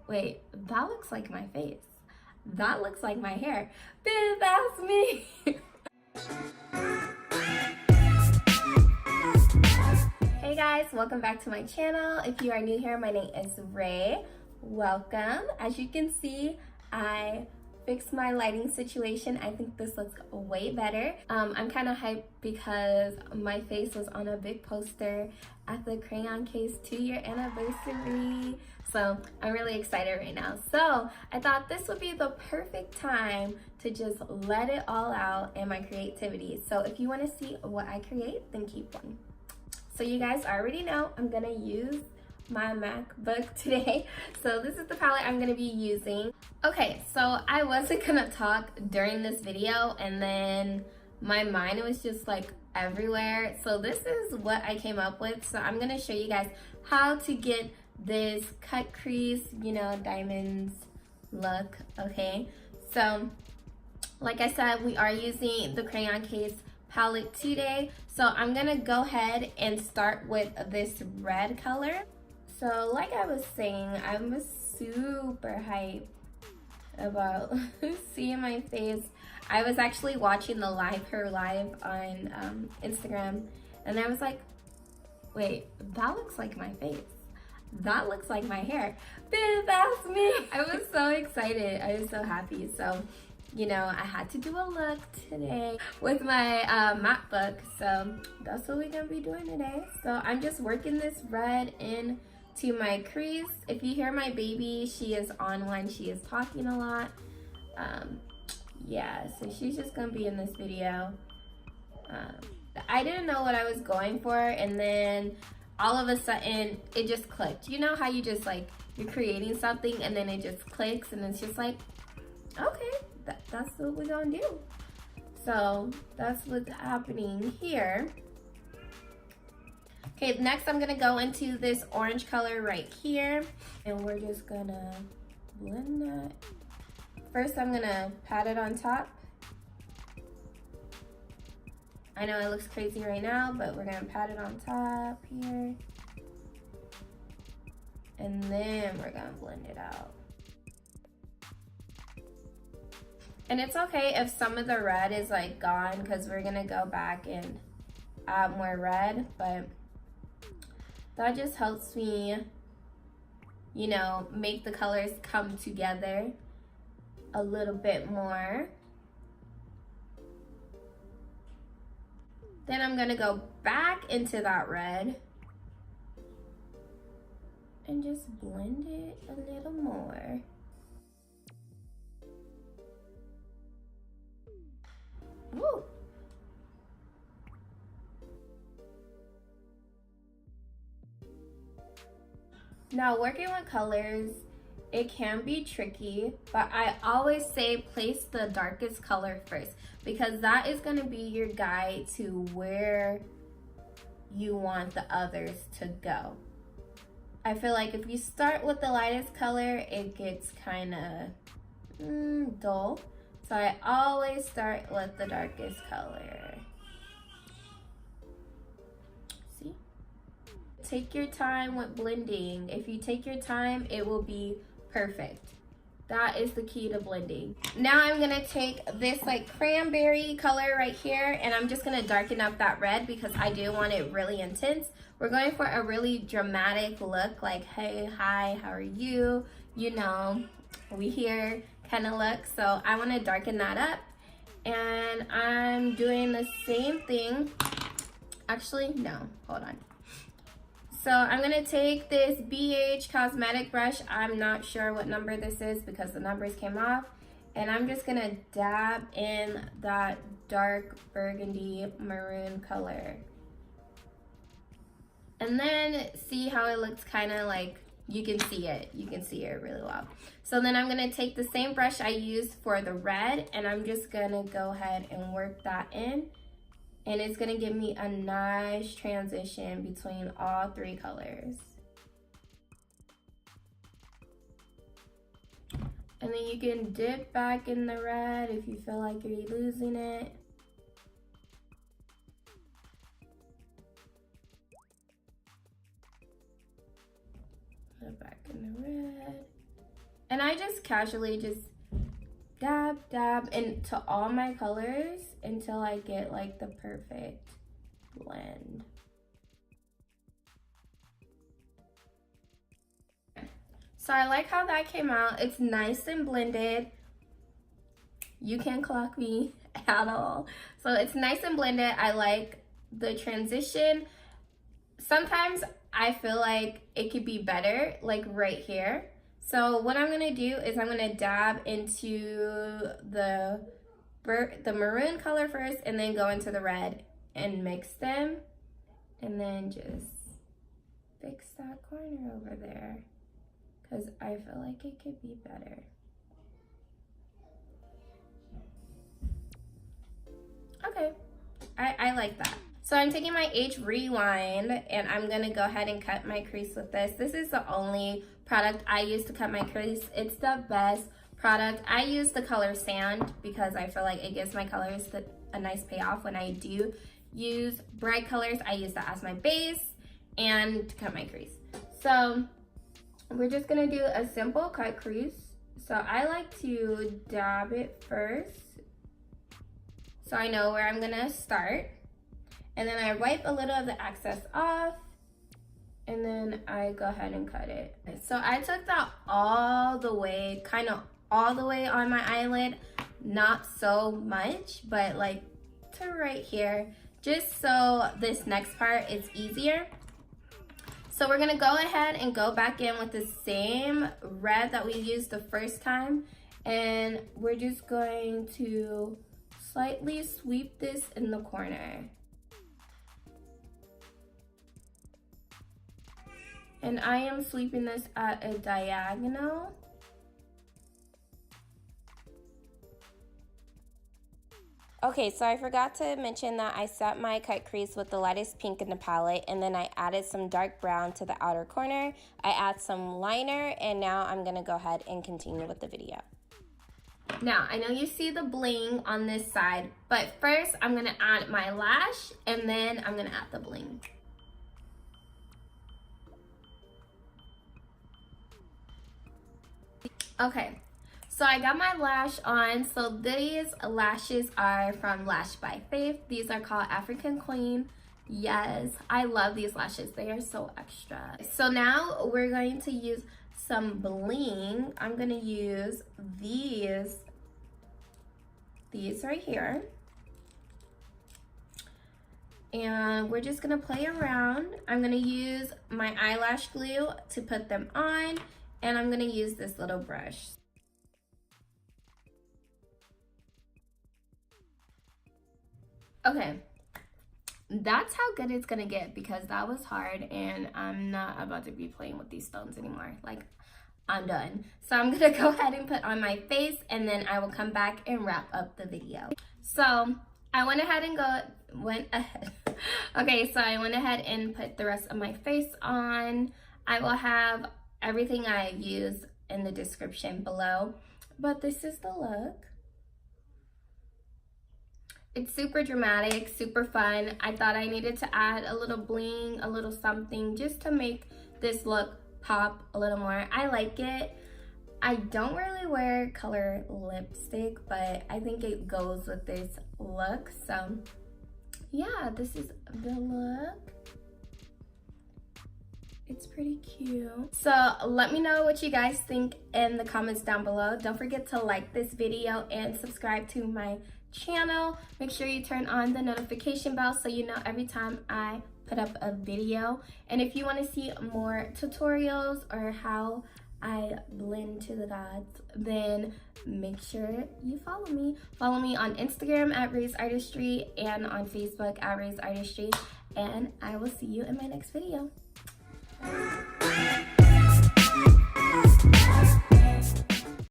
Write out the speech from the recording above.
Wait, that looks like my face. That looks like my hair. Bitch, that's me. Hey guys, welcome back to my channel. If you are new here, my name is Ray. Welcome. As you can see, I fixed my lighting situation. I think this looks way better. I'm kind of hyped because my face was on a big poster at the Crayon Case 2-year anniversary. So I'm really excited right now. So I thought this would be the perfect time to just let it all out in my creativity. So if you want to see what I create, then keep on. So you guys already know I'm gonna use my MacBook today. So this is the palette I'm gonna be using. Okay, so I wasn't gonna talk during this video and then my mind was just like everywhere. So this is what I came up with. So I'm gonna show you guys how to get this cut crease, you know, diamonds look, okay? So like I said, we are using the Crayon Case palette today. So I'm gonna go ahead and start with this red color. So like I was saying, I'm super hyped about seeing my face. I was actually watching the her live on Instagram, and I was like, wait, that looks like my face. That looks like my hair. Bitch, that's me. I was so excited. I was so happy. So, you know, I had to do a look today with my MacBook. So that's what we're gonna be doing today. So I'm just working this red into my crease. If you hear my baby, she is on one. She is talking a lot. Yeah, so she's just gonna be in this video. I didn't know what I was going for, and then all of a sudden it just clicked. You know how you just like, you're creating something and then it just clicks and it's just like, okay, that's what we're gonna do. So that's what's happening here. Okay, next I'm gonna go into this orange color right here, and we're just gonna blend that. First I'm gonna pat it on top. I know it looks crazy right now, but we're gonna pat it on top here. And then we're gonna blend it out. And it's okay if some of the red is like gone, because we're gonna go back and add more red, but that just helps me, you know, make the colors come together a little bit more. Then I'm gonna go back into that red and just blend it a little more. Woo! Now, working with colors, it can be tricky, but I always say place the darkest color first, because that is going to be your guide to where you want the others to go. I feel like if you start with the lightest color, it gets kind of dull. So I always start with the darkest color. See? Take your time with blending. If you take your time, it will be perfect. That is the key to blending. Now I'm gonna take this like cranberry color right here, and I'm just gonna darken up that red because I do want it really intense. We're going for a really dramatic look, like, hey, hi, how are you? You know, we here kind of look. So I want to darken that up, and I'm doing the same thing. Actually, no, hold on. So I'm gonna take this BH cosmetic brush. I'm not sure what number this is because the numbers came off. And I'm just gonna dab in that dark burgundy maroon color. And then see how it looks kind of like, you can see it really well. So then I'm gonna take the same brush I used for the red, and I'm just gonna go ahead and work that in. And it's gonna give me a nice transition between all three colors. And then you can dip back in the red if you feel like you're losing it. Put it back in the red. I just casually just dab into all my colors until I get like the perfect blend. So I like how that came out. It's nice and blended. You can't clock me at all. So it's nice and blended. I like the transition. Sometimes I feel like it could be better, like right here. So what I'm gonna do is I'm gonna dab into the maroon color first and then go into the red and mix them. And then just fix that corner over there, because I feel like it could be better. Okay, I like that. So I'm taking my H Rewind and I'm gonna go ahead and cut my crease with this. This is the only product I use to cut my crease. It's the best product. I use the color Sand because I feel like it gives my colors a nice payoff. When I do use bright colors, I use that as my base and to cut my crease. So we're just gonna do a simple cut crease. So I like to dab it first so I know where I'm gonna start. And then I wipe a little of the excess off, and then I go ahead and cut it. So I took that all the way, kind of all the way on my eyelid, not so much, but like to right here, just so this next part is easier. So we're gonna go ahead and go back in with the same red that we used the first time, and we're just going to slightly sweep this in the corner. And I am sweeping this at a diagonal. Okay, so I forgot to mention that I set my cut crease with the lightest pink in the palette, and then I added some dark brown to the outer corner. I add some liner, and now I'm gonna go ahead and continue with the video. Now, I know you see the bling on this side, but first I'm gonna add my lash, and then I'm gonna add the bling. Okay, so I got my lash on. So these lashes are from Lash by Faith. These are called African Queen. Yes, I love these lashes. They are so extra. So now we're going to use some bling. I'm gonna use these right here. And we're just gonna play around. I'm gonna use my eyelash glue to put them on. And I'm gonna use this little brush. Okay, that's how good it's gonna get, because that was hard and I'm not about to be playing with these stones anymore. Like, I'm done. So I'm gonna go ahead and put on my face, and then I will come back and wrap up the video. So I went ahead and Okay, so I went ahead and put the rest of my face on. I will have everything I use in the description below, but this is the look. It's super dramatic, super fun. I thought I needed to add a little bling, a little something, just to make this look pop a little more. I like it. I don't really wear color lipstick, but I think it goes with this look. So yeah, this is the look. It's pretty cute. So let me know what you guys think in the comments down below. Don't forget to like this video and subscribe to my channel. Make sure you turn on the notification bell so you know every time I put up a video. And if you want to see more tutorials or how I blend to the gods, then make sure you follow me. Follow me on Instagram at Ray's Artistry and on Facebook at Ray's Artistry. And I will see you in my next video. Bye.